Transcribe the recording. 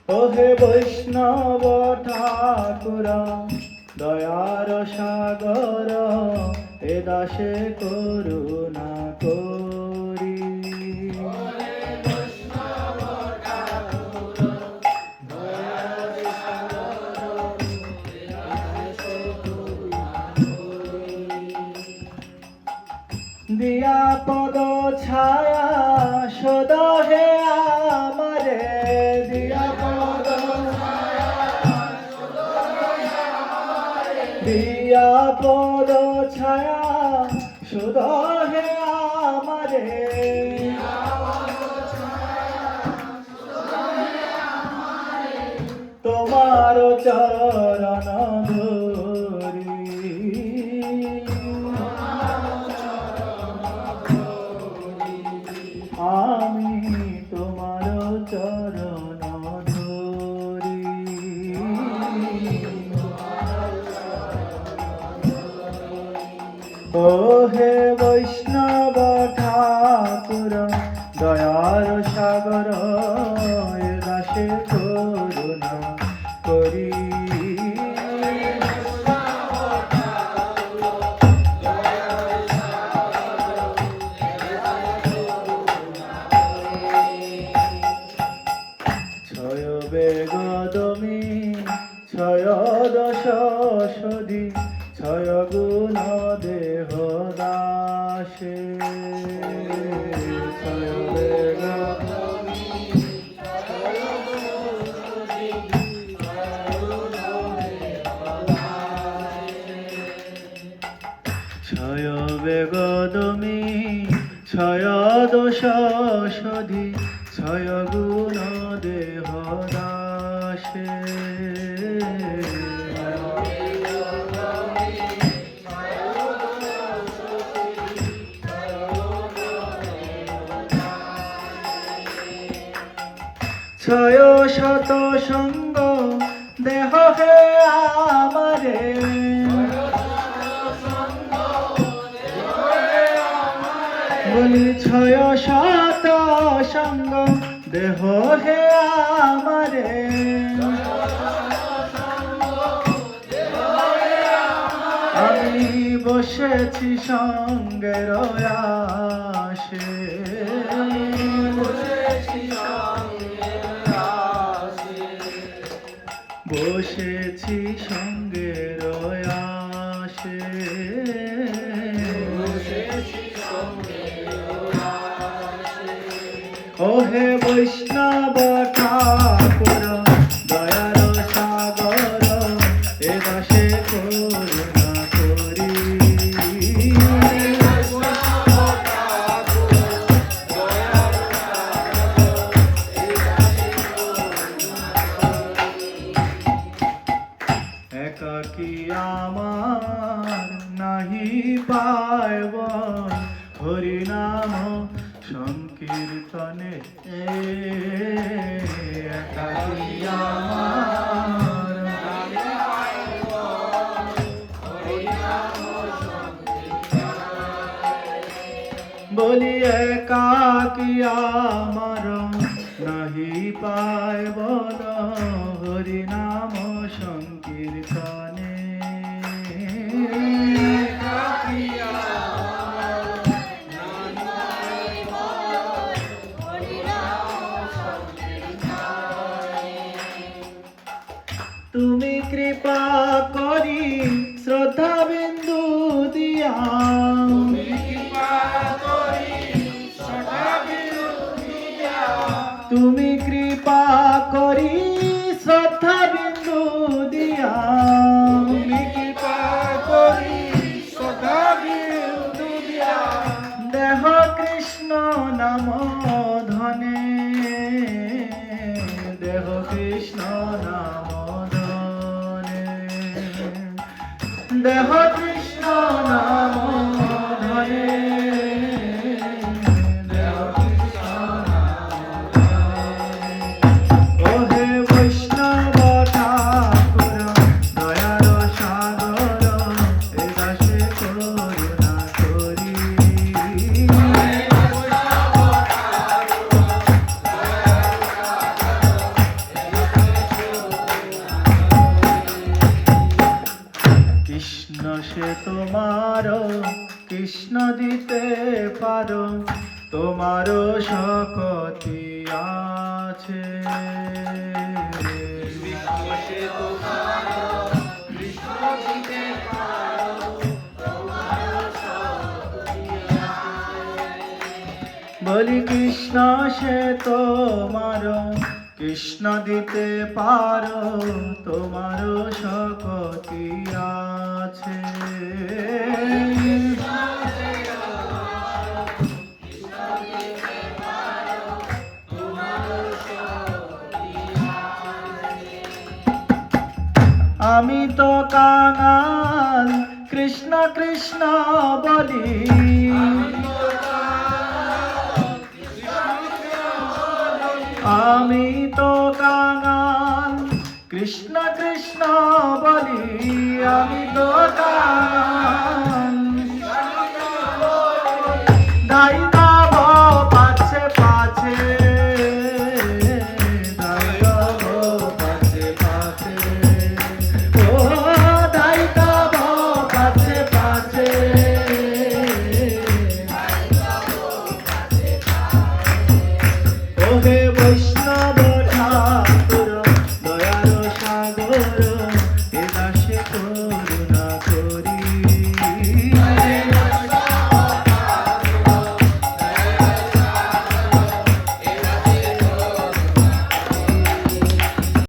ওহে বৈষ্ণব ঠাকুর দয়ার সাগর এ দাসে করুণা করি। দিয়া পদ ছায়া সদা হে আমারে, দিয়া পদ দিয়া পদ ছায়া সদা হে আমারে, তোমার চরণ ধরি। আমি তোমার চরণ ধরি। ও হে বৈষ্ণব ঠাকুর দয়ার সাগর এ দাসে করুণা করি। ছয় বেগদমি ছয় দশ সদি ছয় গুণ দেহ দাসে, ছয় বেগদমি ছয় বেগদমি ছয় দশ সধি ছয় গুণ দেহ দাসে, ছয় শত সঙ্গ দেহ হে আমারে, বলি ছয় শত সঙ্গ দেহ হে আমারে, আমি বসেছি সঙ্গের আশে, বসেছি সঙ্গের আশে, ও হে বৈষ্ণব ঠাকুর দয়ার সাগর এ দাসে করুণা করি। একাকী আমার নাহি পাইব হরি নাম সংকীর্তনে, একাকী আমার বলি একাকী আমার নাহি পাইব হরি নাম সংকীর্তনে, তুমি কৃপা করি শ্রদ্ধা বিন্দু দিয়া, তুমি কৃপা করি শ্রদ্ধা বিন্দু দিয়া, তুমি কৃপা করি শ্রদ্ধা বিন্দু দিয়া, দেহ কৃষ্ণ নাম ধনে, দেহ কৃষ্ণ নাম ধনে, দেহ কৃষ্ণ নাম ধনে, দেহ কৃষ্ণ নাম ধনে। ও হে বৈষ্ণব ঠাকুর দয়ার সাগর এ দাসে করুণা করি। তোমার কৃষ্ণ দিতে পারো তোমারও শক্তি আছে বলি কৃষ্ণ সে তোমার কৃষ্ণ দিতে পারো তোমারও শক্তি আছে আমি তো কাঙাল কৃষ্ণ কৃষ্ণ বলি আমি তো কাঙাল কৃষ্ণ কৃষ্ণ বলি আমি তো কাঙাল ধাই গাব পাছে পাছে ধাই গাব পাছে পাছে ও ধাই গাব পাছে পাছে ওহে বৈষ্ণব ঠাকুর দয়ার সাগর এ দাসে করুণা